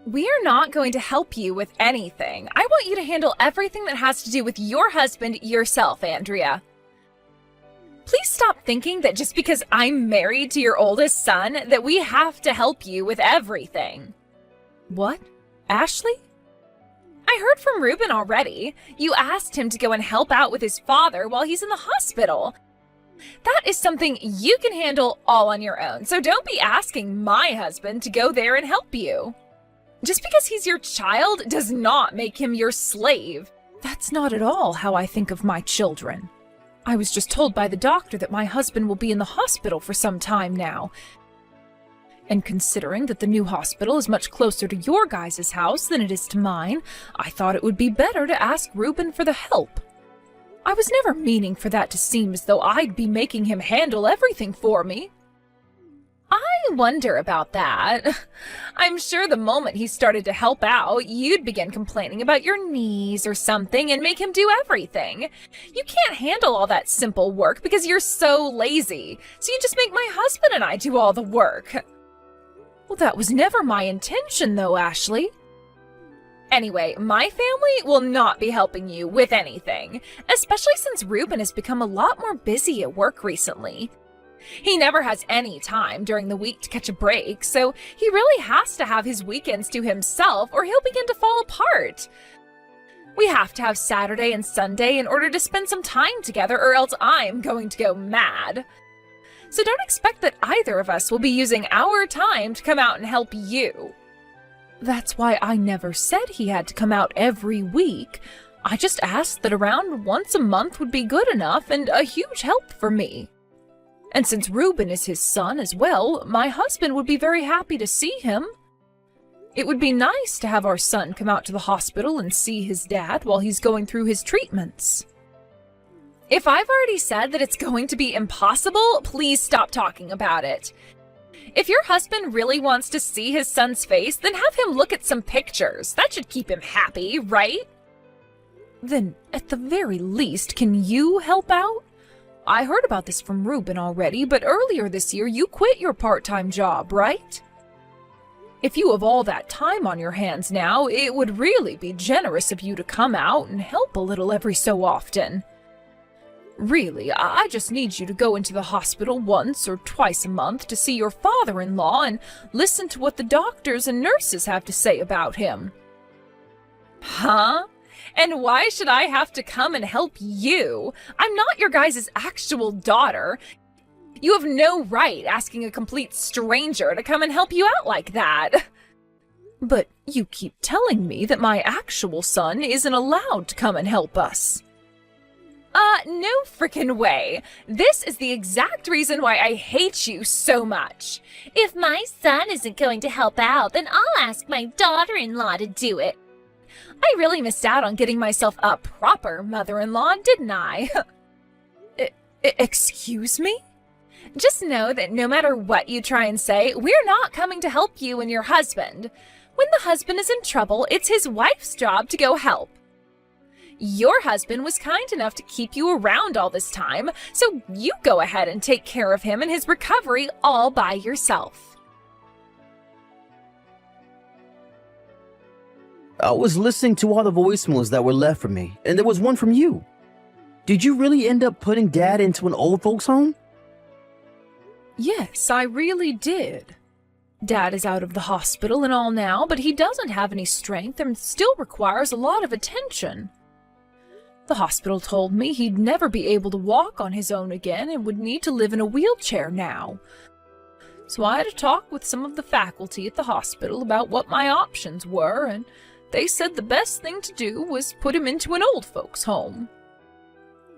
We're not going to help you with anything. I want you to handle everything that has to do with your husband yourself, Andrea. Please stop thinking that just because I'm married to your oldest son, that we have to help you with everything. What? Ashley? I heard from Ruben already. You asked him to go and help out with his father while he's in the hospital. That is something you can handle all on your own, so don't be asking my husband to go there and help you. Just because he's your child does not make him your slave. That's not at all how I think of my children. I was just told by the doctor that my husband will be in the hospital for some time now. And considering that the new hospital is much closer to your guys' house than it is to mine, I thought it would be better to ask Ruben for the help. I was never meaning for that to seem as though I'd be making him handle everything for me. I wonder about that. I'm sure the moment he started to help out, you'd begin complaining about your knees or something and make him do everything. You can't handle all that simple work because you're so lazy, so you just make my husband and I do all the work. Well, that was never my intention, though, Ashley. Anyway, my family will not be helping you with anything, especially since Ruben has become a lot more busy at work recently. He never has any time during the week to catch a break, so he really has to have his weekends to himself or he'll begin to fall apart. We have to have Saturday and Sunday in order to spend some time together, or else I'm going to go mad. So don't expect that either of us will be using our time to come out and help you. That's why I never said he had to come out every week. I just asked that around once a month would be good enough and a huge help for me. And since Ruben is his son as well, my husband would be very happy to see him. It would be nice to have our son come out to the hospital and see his dad while he's going through his treatments. If I've already said that it's going to be impossible, please stop talking about it. If your husband really wants to see his son's face, then have him look at some pictures. That should keep him happy, right? Then, at the very least, can you help out? I heard about this from Ruben already, but earlier this year you quit your part-time job, right? If you have all that time on your hands now, it would really be generous of you to come out and help a little every so often. Really, I just need you to go into the hospital once or twice a month to see your father-in-law and listen to what the doctors and nurses have to say about him. Huh? And why should I have to come and help you? I'm not your guys' actual daughter. You have no right asking a complete stranger to come and help you out like that. But you keep telling me that my actual son isn't allowed to come and help us. No frickin' way. This is the exact reason why I hate you so much. If my son isn't going to help out, then I'll ask my daughter-in-law to do it. I really missed out on getting myself a proper mother-in-law, didn't I? Excuse me? Just know that no matter what you try and say, we're not coming to help you and your husband. When the husband is in trouble, it's his wife's job to go help. Your husband was kind enough to keep you around all this time, so you go ahead and take care of him and his recovery all by yourself. I was listening to all the voicemails that were left for me, and there was one from you. Did you really end up putting Dad into an old folks home? Yes, I really did. Dad is out of the hospital and all now, but he doesn't have any strength and still requires a lot of attention. The hospital told me he'd never be able to walk on his own again and would need to live in a wheelchair now. So I had a talk with some of the faculty at the hospital about what my options were, and they said the best thing to do was put him into an old folks' home.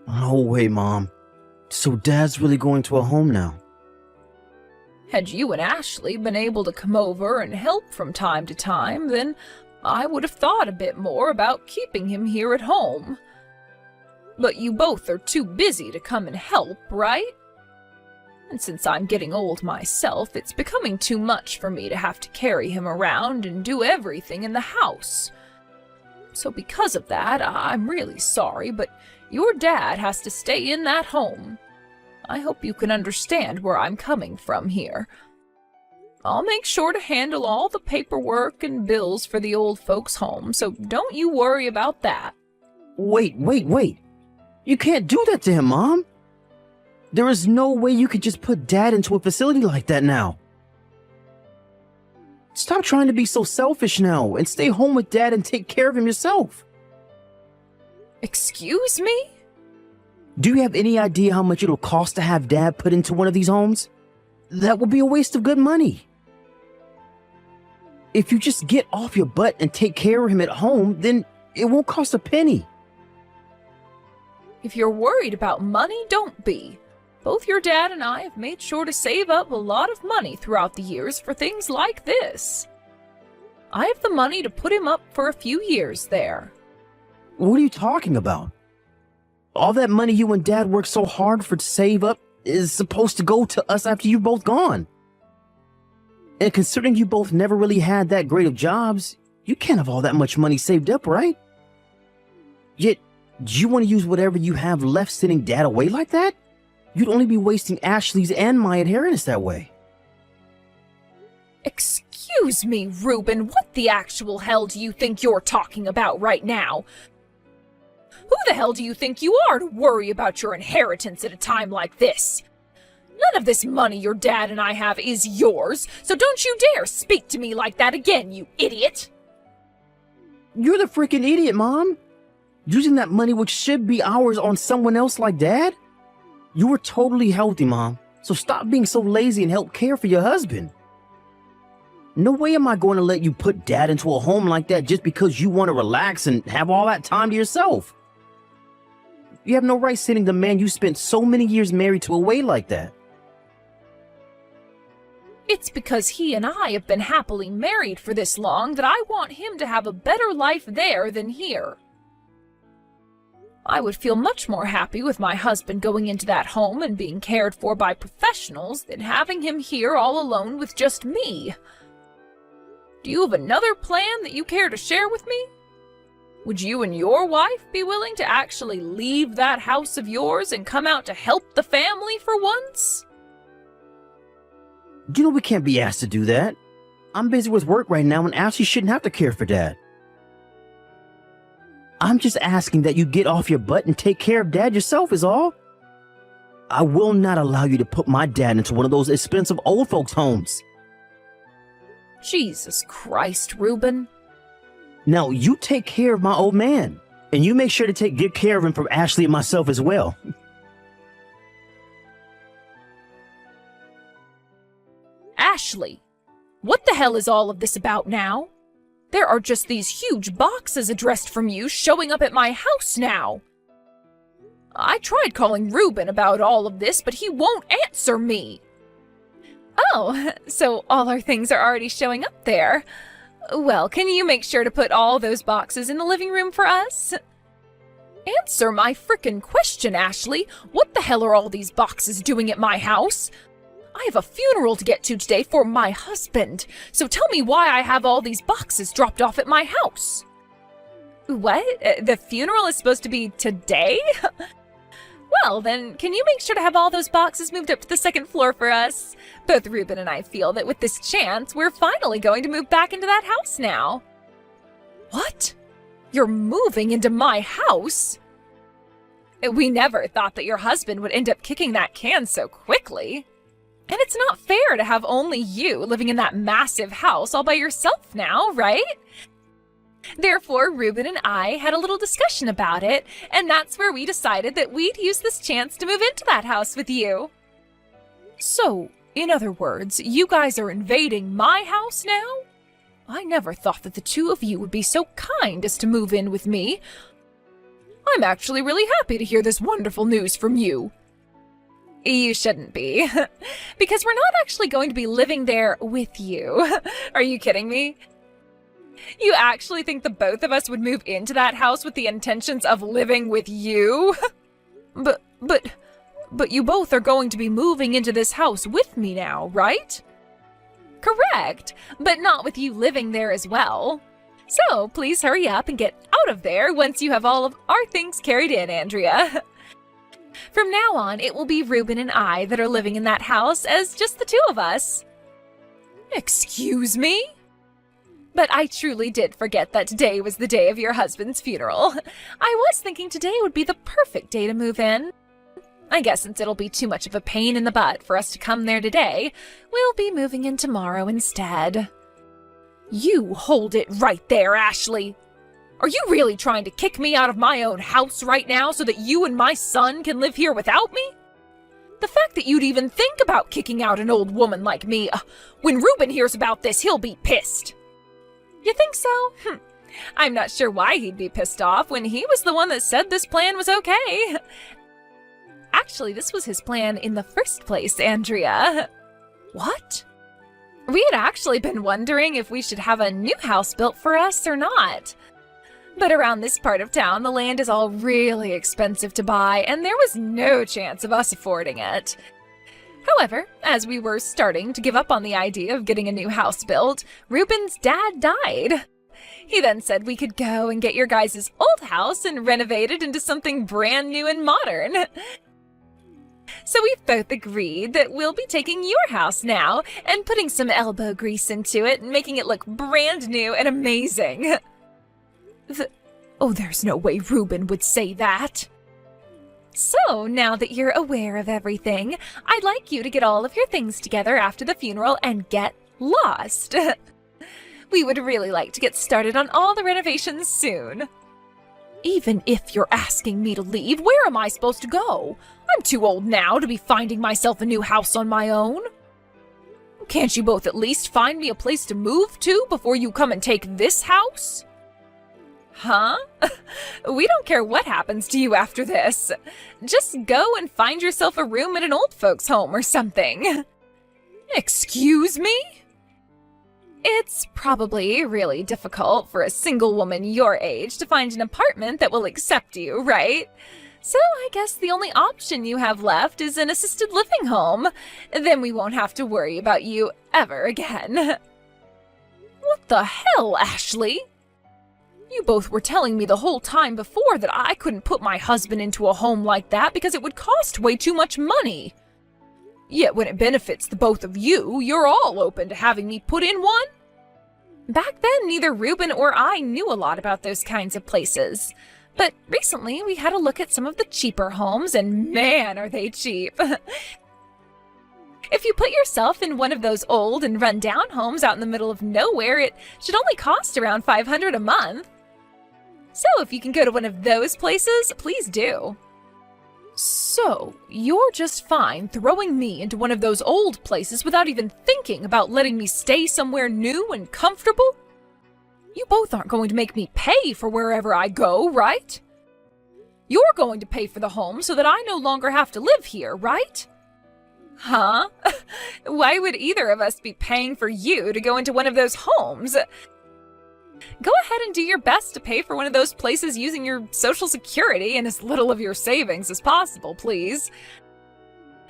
No way, Mom. So Dad's really going to a home now? Had you and Ashley been able to come over and help from time to time, then I would have thought a bit more about keeping him here at home. But you both are too busy to come and help, right? And since I'm getting old myself, it's becoming too much for me to have to carry him around and do everything in the house. So because of that, I'm really sorry, but your dad has to stay in that home. I hope you can understand where I'm coming from here. I'll make sure to handle all the paperwork and bills for the old folks' home, so don't you worry about that. Wait. You can't do that to him, Mom. There is no way you could just put Dad into a facility like that now. Stop trying to be so selfish now and stay home with Dad and take care of him yourself. Excuse me? Do you have any idea how much it'll cost to have Dad put into one of these homes? That would be a waste of good money. If you just get off your butt and take care of him at home, then it won't cost a penny. If you're worried about money, don't be. Both your dad and I have made sure to save up a lot of money throughout the years for things like this. I have the money to put him up for a few years there. What are you talking about? All that money you and Dad worked so hard for to save up is supposed to go to us after you're both gone. And considering you both never really had that great of jobs, you can't have all that much money saved up, right? Yet, do you want to use whatever you have left sending Dad away like that? You'd only be wasting Ashley's and my inheritance that way. Excuse me, Reuben, what the actual hell do you think you're talking about right now? Who the hell do you think you are to worry about your inheritance at a time like this? None of this money your dad and I have is yours, so don't you dare speak to me like that again, you idiot! You're the freaking idiot, Mom. Using that money which should be ours on someone else like Dad? You were totally healthy, Mom, so stop being so lazy and help care for your husband. No way am I going to let you put Dad into a home like that just because you want to relax and have all that time to yourself. You have no right sending the man you spent so many years married to away like that. It's because he and I have been happily married for this long that I want him to have a better life there than here. I would feel much more happy with my husband going into that home and being cared for by professionals than having him here all alone with just me. Do you have another plan that you care to share with me? Would you and your wife be willing to actually leave that house of yours and come out to help the family for once? You know we can't be asked to do that. I'm busy with work right now and Ashley shouldn't have to care for Dad. I'm just asking that you get off your butt and take care of Dad yourself is all. I will not allow you to put my dad into one of those expensive old folks' homes. Jesus Christ, Reuben. Now, you take care of my old man, and you make sure to take good care of him for Ashley and myself as well. Ashley, what the hell is all of this about now? There are just these huge boxes addressed from you showing up at my house now. I tried calling Reuben about all of this, but he won't answer me. Oh, so all our things are already showing up there. Well, can you make sure to put all those boxes in the living room for us? Answer my frickin' question, Ashley. What the hell are all these boxes doing at my house? I have a funeral to get to today for my husband, so tell me why I have all these boxes dropped off at my house. What? The funeral is supposed to be today? Well, then, can you make sure to have all those boxes moved up to the second floor for us? Both Reuben and I feel that with this chance, we're finally going to move back into that house now. What? You're moving into my house? We never thought that your husband would end up kicking that can so quickly. And it's not fair to have only you living in that massive house all by yourself now, right? Therefore, Reuben and I had a little discussion about it, and that's where we decided that we'd use this chance to move into that house with you. So, in other words, you guys are invading my house now? I never thought that the two of you would be so kind as to move in with me. I'm actually really happy to hear this wonderful news from you. You shouldn't be, because we're not actually going to be living there with you. Are you kidding me? You actually think the both of us would move into that house with the intentions of living with you? But you both are going to be moving into this house with me now, right? Correct, but not with you living there as well. So please hurry up and get out of there once you have all of our things carried in, Andrea. From now on, it will be Reuben and I that are living in that house as just the two of us. Excuse me? But I truly did forget that today was the day of your husband's funeral. I was thinking today would be the perfect day to move in. I guess since it'll be too much of a pain in the butt for us to come there today, we'll be moving in tomorrow instead. You hold it right there, Ashley. Are you really trying to kick me out of my own house right now so that you and my son can live here without me? The fact that you'd even think about kicking out an old woman like me, when Reuben hears about this, he'll be pissed. You think so? I'm not sure why he'd be pissed off when he was the one that said this plan was okay. Actually, this was his plan in the first place, Andrea. What? We had actually been wondering if we should have a new house built for us or not. But around this part of town, the land is all really expensive to buy, and there was no chance of us affording it. However, as we were starting to give up on the idea of getting a new house built, Reuben's dad died. He then said we could go and get your guys' old house and renovate it into something brand new and modern. So we've both agreed that we'll be taking your house now and putting some elbow grease into it and making it look brand new and amazing. There's no way Reuben would say that. So, now that you're aware of everything, I'd like you to get all of your things together after the funeral and get lost. We would really like to get started on all the renovations soon. Even if you're asking me to leave, where am I supposed to go? I'm too old now to be finding myself a new house on my own. Can't you both at least find me a place to move to before you come and take this house? Huh? We don't care what happens to you after this. Just go and find yourself a room at an old folks' home or something. Excuse me? It's probably really difficult for a single woman your age to find an apartment that will accept you, right? So I guess the only option you have left is an assisted living home. Then we won't have to worry about you ever again. What the hell, Ashley? You both were telling me the whole time before that I couldn't put my husband into a home like that because it would cost way too much money. Yet when it benefits the both of you, you're all open to having me put in one? Back then, neither Reuben or I knew a lot about those kinds of places. But recently, we had a look at some of the cheaper homes, and man, are they cheap. If you put yourself in one of those old and run-down homes out in the middle of nowhere, it should only cost around $500 a month. So if you can go to one of those places, please do. So, you're just fine throwing me into one of those old places without even thinking about letting me stay somewhere new and comfortable? You both aren't going to make me pay for wherever I go, right? You're going to pay for the home so that I no longer have to live here, right? Huh? Why would either of us be paying for you to go into one of those homes? Go ahead and do your best to pay for one of those places using your Social Security and as little of your savings as possible, please.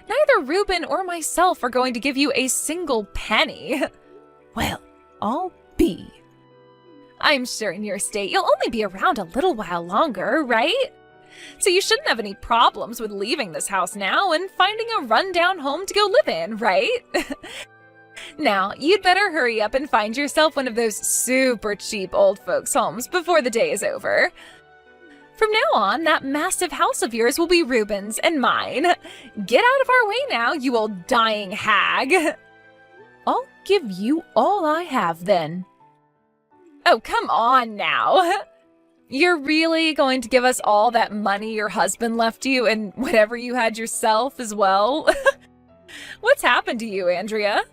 Neither Reuben or myself are going to give you a single penny. Well, I'll be. I'm sure in your state you'll only be around a little while longer, right? So you shouldn't have any problems with leaving this house now and finding a rundown home to go live in, right? Now, you'd better hurry up and find yourself one of those super cheap old folks' homes before the day is over. From now on, that massive house of yours will be Reuben's and mine. Get out of our way now, you old dying hag. I'll give you all I have then. Oh, come on now. You're really going to give us all that money your husband left you and whatever you had yourself as well? What's happened to you, Andrea?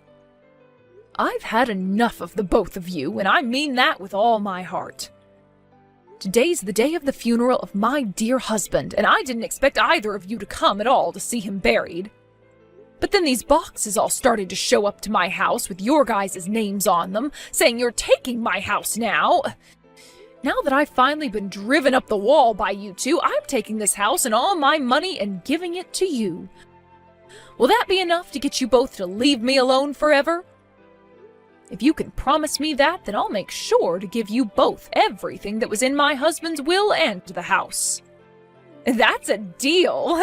I've had enough of the both of you, and I mean that with all my heart. Today's the day of the funeral of my dear husband, and I didn't expect either of you to come at all to see him buried. But then these boxes all started to show up to my house with your guys' names on them, saying you're taking my house now. Now that I've finally been driven up the wall by you two, I'm taking this house and all my money and giving it to you. Will that be enough to get you both to leave me alone forever? If you can promise me that, then I'll make sure to give you both everything that was in my husband's will and the house. That's a deal.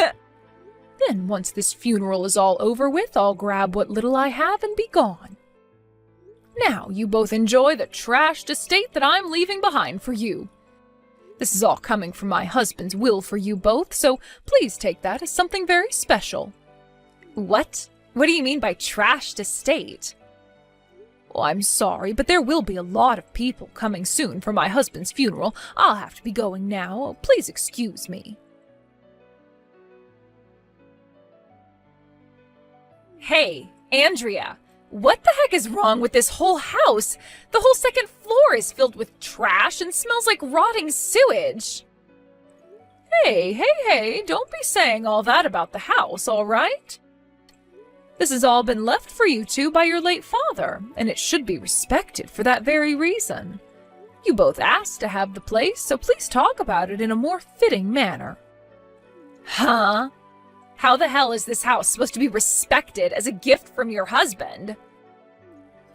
Then once this funeral is all over with, I'll grab what little I have and be gone. Now you both enjoy the trashed estate that I'm leaving behind for you. This is all coming from my husband's will for you both, so please take that as something very special." "What? What do you mean by trashed estate?" "Well, I'm sorry, but there will be a lot of people coming soon for my husband's funeral. I'll have to be going now. Please excuse me." "Hey, Andrea, what the heck is wrong with this whole house? The whole second floor is filled with trash and smells like rotting sewage." Hey, don't be saying all that about the house, all right? This has all been left for you two by your late father, and it should be respected for that very reason. You both asked to have the place, so please talk about it in a more fitting manner." "Huh? How the hell is this house supposed to be respected as a gift from your husband?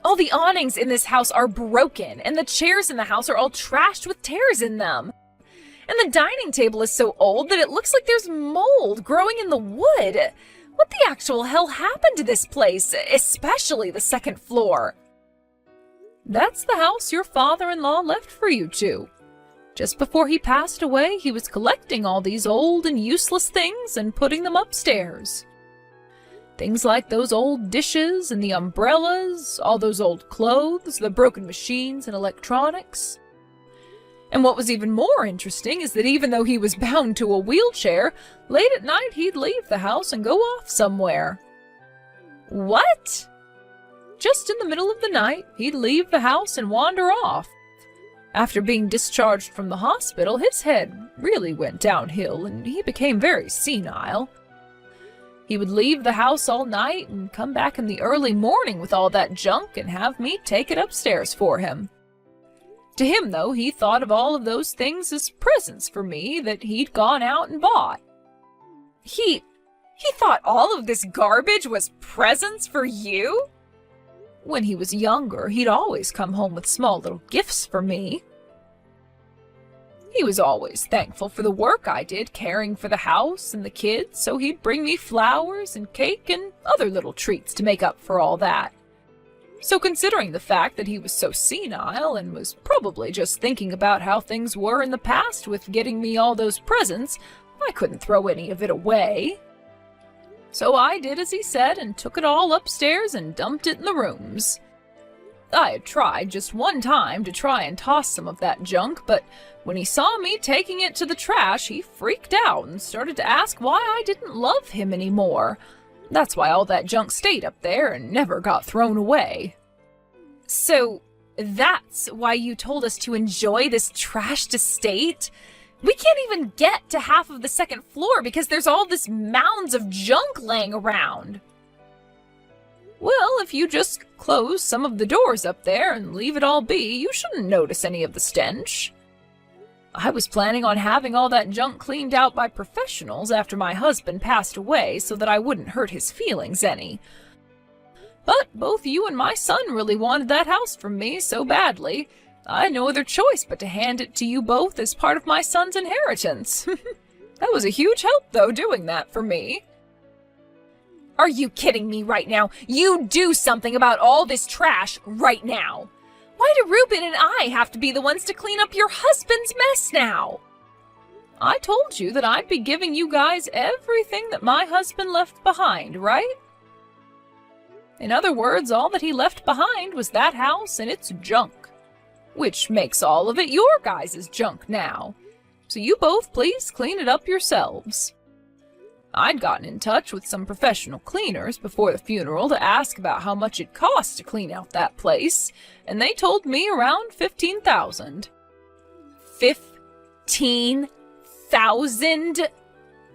All the awnings in this house are broken, and the chairs in the house are all trashed with tears in them. And the dining table is so old that it looks like there's mold growing in the wood. What the actual hell happened to this place, especially the second floor?" "That's the house your father-in-law left for you two. Just before he passed away, he was collecting all these old and useless things and putting them upstairs. Things like those old dishes and the umbrellas, all those old clothes, the broken machines and electronics. And what was even more interesting is that even though he was bound to a wheelchair, late at night he'd leave the house and go off somewhere." "What?" "Just in the middle of the night, he'd leave the house and wander off. After being discharged from the hospital, his head really went downhill and he became very senile. He would leave the house all night and come back in the early morning with all that junk and have me take it upstairs for him. To him, though, he thought of all of those things as presents for me that he'd gone out and bought." He thought all of this garbage was presents for you?" "When he was younger, he'd always come home with small little gifts for me. He was always thankful for the work I did caring for the house and the kids, so he'd bring me flowers and cake and other little treats to make up for all that. So considering the fact that he was so senile and was probably just thinking about how things were in the past with getting me all those presents, I couldn't throw any of it away. So I did as he said and took it all upstairs and dumped it in the rooms. I had tried just one time to try and toss some of that junk, but when he saw me taking it to the trash, he freaked out and started to ask why I didn't love him anymore. That's why all that junk stayed up there and never got thrown away." "So that's why you told us to enjoy this trashed estate? We can't even get to half of the second floor because there's all this mounds of junk laying around." "Well, if you just close some of the doors up there and leave it all be, you shouldn't notice any of the stench. I was planning on having all that junk cleaned out by professionals after my husband passed away so that I wouldn't hurt his feelings any. But both you and my son really wanted that house from me so badly, I had no other choice but to hand it to you both as part of my son's inheritance. That was a huge help, though, doing that for me." "Are you kidding me right now? You do something about all this trash right now. Why do Ruben and I have to be the ones to clean up your husband's mess now?" "I told you that I'd be giving you guys everything that my husband left behind, right? In other words, all that he left behind was that house and its junk, which makes all of it your guys' junk now. So you both please clean it up yourselves." I'd gotten in touch with some professional cleaners before the funeral to ask about how much it cost to clean out that place, and they told me around $15,000. $15,000?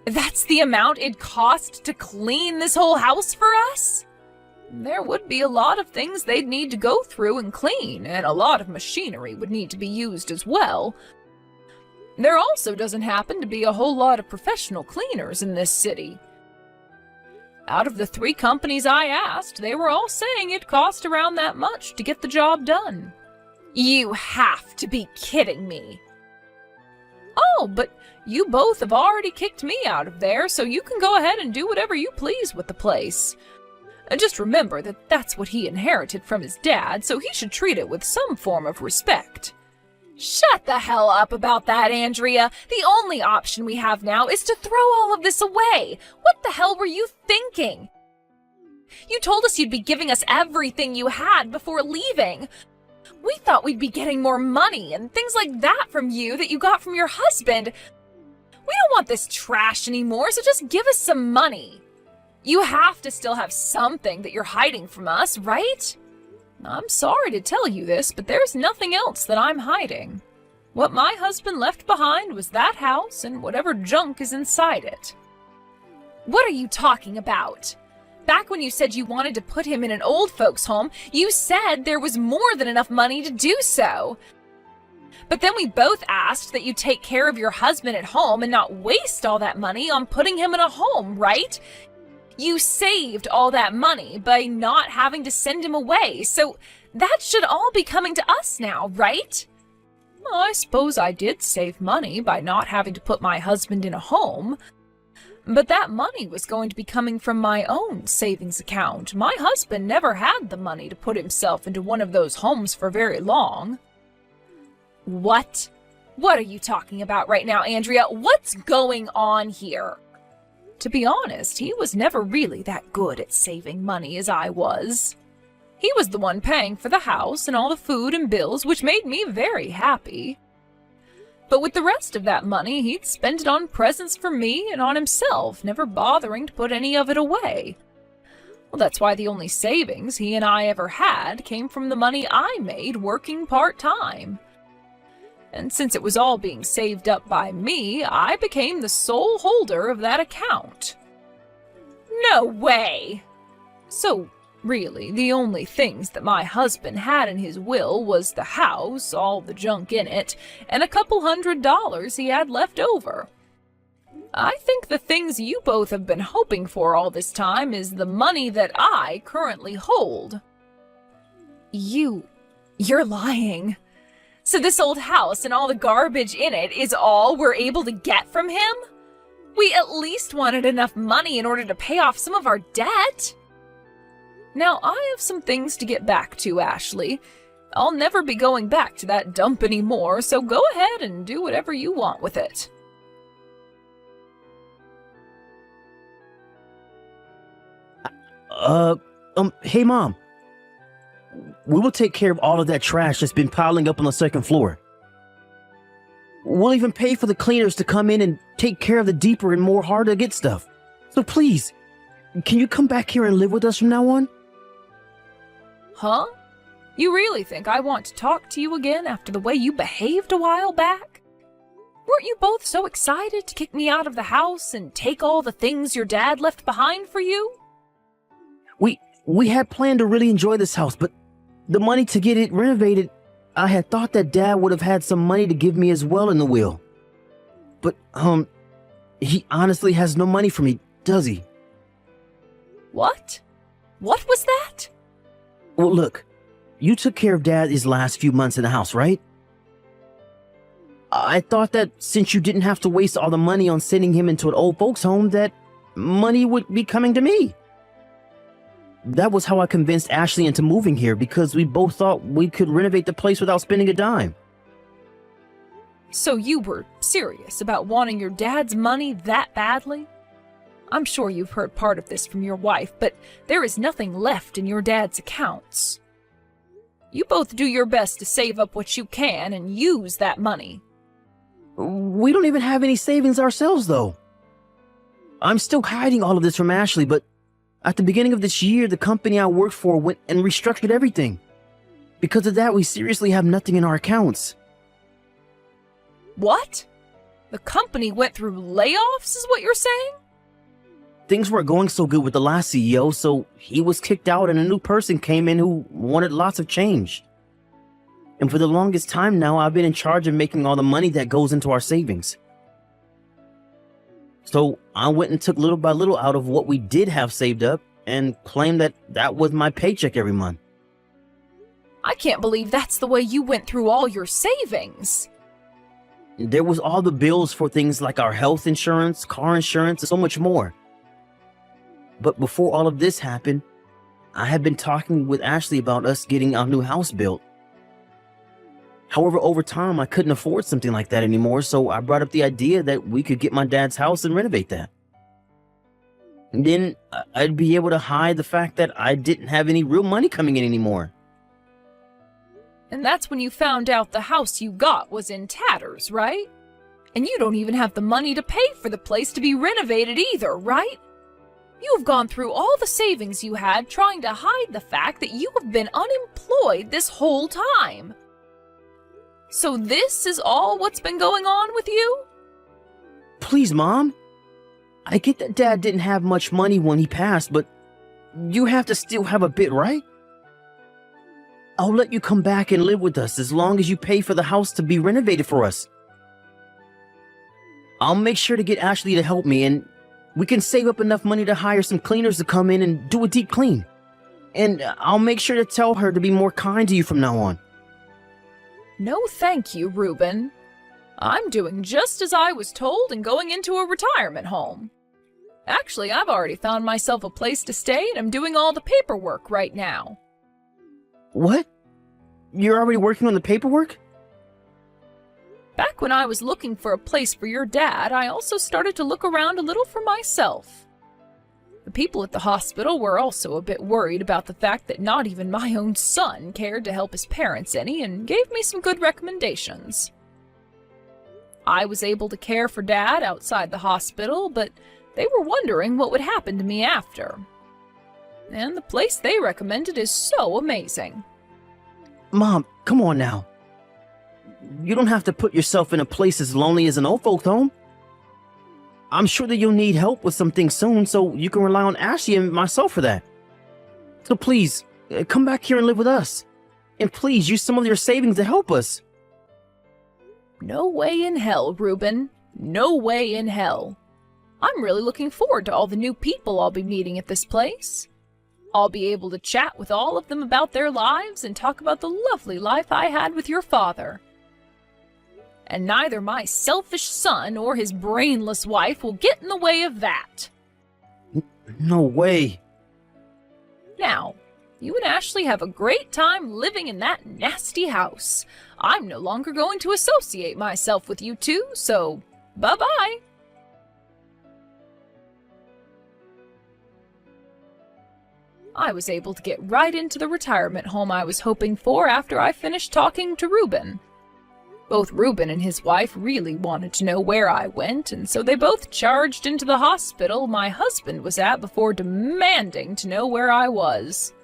That's the amount it cost to clean this whole house for us? There would be a lot of things they'd need to go through and clean, and a lot of machinery would need to be used as well. There also doesn't happen to be a whole lot of professional cleaners in this city. Out of the 3 companies I asked, they were all saying it cost around that much to get the job done." "You have to be kidding me." "Oh, but you both have already kicked me out of there, so you can go ahead and do whatever you please with the place. And just remember that that's what he inherited from his dad, so he should treat it with some form of respect. Shut the hell up about that, Andrea. The only option we have now is to throw all of this away. What the hell were you thinking? You told us you'd be giving us everything you had before leaving. We thought we'd be getting more money and things like that from you that you got from your husband. We don't want this trash anymore, so just give us some money. You have to still have something that you're hiding from us, right? I'm sorry to tell you this, but there's nothing else that I'm hiding. What my husband left behind was that house and whatever junk is inside it. What are you talking about? Back when you said you wanted to put him in an old folks' home, you said there was more than enough money to do so. But then we both asked that you take care of your husband at home and not waste all that money on putting him in a home, right? You saved all that money by not having to send him away, so that should all be coming to us now, right? Well, I suppose I did save money by not having to put my husband in a home, but that money was going to be coming from my own savings account. My husband never had the money to put himself into one of those homes for very long. What? What are you talking about right now, Andrea? What's going on here? To be honest, he was never really that good at saving money as I was. He was the one paying for the house and all the food and bills, which made me very happy. But with the rest of that money, he'd spend it on presents for me and on himself, never bothering to put any of it away. Well, that's why the only savings he and I ever had came from the money I made working part-time. And since it was all being saved up by me, I became the sole holder of that account. No way! So, really, the only things that my husband had in his will was the house, all the junk in it, and a couple $100 he had left over. I think the things you both have been hoping for all this time is the money that I currently hold. You're lying. So this old house and all the garbage in it is all we're able to get from him? We at least wanted enough money in order to pay off some of our debt. Now, I have some things to get back to, Ashley. I'll never be going back to that dump anymore, so go ahead and do whatever you want with it. Hey, Mom. We will take care of all of that trash that's been piling up on the second floor. We'll even pay for the cleaners to come in and take care of the deeper and more hard-to-get stuff. So please, can you come back here and live with us from now on? Huh? You really think I want to talk to you again after the way you behaved a while back? Weren't you both so excited to kick me out of the house and take all the things your dad left behind for you? We had planned to really enjoy this house, but the money to get it renovated, I had thought that Dad would have had some money to give me as well in the will. But, he honestly has no money for me, does he? What? What was that? Well, look, you took care of Dad these last few months in the house, right? I thought that since you didn't have to waste all the money on sending him into an old folks' home, that money would be coming to me. That was how I convinced Ashley into moving here, because we both thought we could renovate the place without spending a dime. So you were serious about wanting your dad's money that badly? I'm sure you've heard part of this from your wife, but there is nothing left in your dad's accounts. You both do your best to save up what you can and use that money. We don't even have any savings ourselves, though. I'm still hiding all of this from Ashley, but at the beginning of this year, the company I worked for went and restructured everything. Because of that, we seriously have nothing in our accounts. What? The company went through layoffs, is what you're saying? Things weren't going so good with the last CEO, so he was kicked out and a new person came in who wanted lots of change. And for the longest time now, I've been in charge of making all the money that goes into our savings. So I went and took little by little out of what we did have saved up and claimed that that was my paycheck every month. I can't believe that's the way you went through all your savings. There was all the bills for things like our health insurance, car insurance, and so much more. But before all of this happened, I had been talking with Ashley about us getting our new house built. However, over time, I couldn't afford something like that anymore, so I brought up the idea that we could get my dad's house and renovate that. And then I'd be able to hide the fact that I didn't have any real money coming in anymore. And that's when you found out the house you got was in tatters, right? And you don't even have the money to pay for the place to be renovated either, right? You have gone through all the savings you had trying to hide the fact that you have been unemployed this whole time. So this is all what's been going on with you? Please, Mom. I get that Dad didn't have much money when he passed, but you have to still have a bit, right? I'll let you come back and live with us as long as you pay for the house to be renovated for us. I'll make sure to get Ashley to help me, and we can save up enough money to hire some cleaners to come in and do a deep clean. And I'll make sure to tell her to be more kind to you from now on. No thank you, Reuben. I'm doing just as I was told and going into a retirement home. Actually, I've already found myself a place to stay and I'm doing all the paperwork right now. What? You're already working on the paperwork? Back when I was looking for a place for your dad, I also started to look around a little for myself. The people at the hospital were also a bit worried about the fact that not even my own son cared to help his parents any and gave me some good recommendations. I was able to care for Dad outside the hospital, but they were wondering what would happen to me after. And the place they recommended is so amazing. Mom, come on now. You don't have to put yourself in a place as lonely as an old folks' home. I'm sure that you'll need help with some things soon, so you can rely on Ashley and myself for that. So please, come back here and live with us. And please, use some of your savings to help us. No way in hell, Reuben. No way in hell. I'm really looking forward to all the new people I'll be meeting at this place. I'll be able to chat with all of them about their lives and talk about the lovely life I had with your father. And neither my selfish son or his brainless wife will get in the way of that. No way. Now, you and Ashley have a great time living in that nasty house. I'm no longer going to associate myself with you two, so bye-bye. I was able to get right into the retirement home I was hoping for after I finished talking to Reuben. Both Reuben and his wife really wanted to know where I went, and so they both charged into the hospital my husband was at before demanding to know where I was.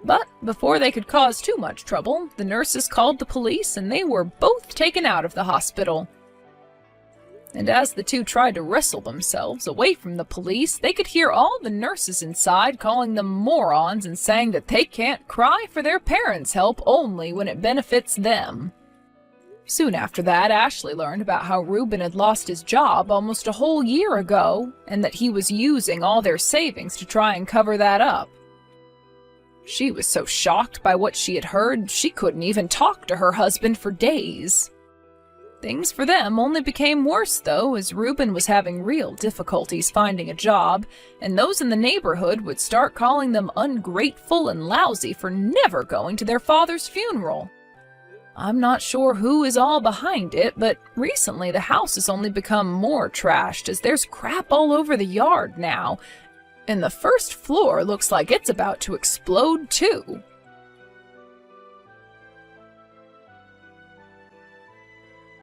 But before they could cause too much trouble, the nurses called the police and they were both taken out of the hospital. And as the two tried to wrestle themselves away from the police, they could hear all the nurses inside calling them morons and saying that they can't cry for their parents' help only when it benefits them. Soon after that, Ashley learned about how Reuben had lost his job almost a whole year ago, and that he was using all their savings to try and cover that up. She was so shocked by what she had heard, she couldn't even talk to her husband for days. Things for them only became worse, though, as Reuben was having real difficulties finding a job, and those in the neighborhood would start calling them ungrateful and lousy for never going to their father's funeral. I'm not sure who is all behind it, but recently the house has only become more trashed as there's crap all over the yard now, and the first floor looks like it's about to explode too.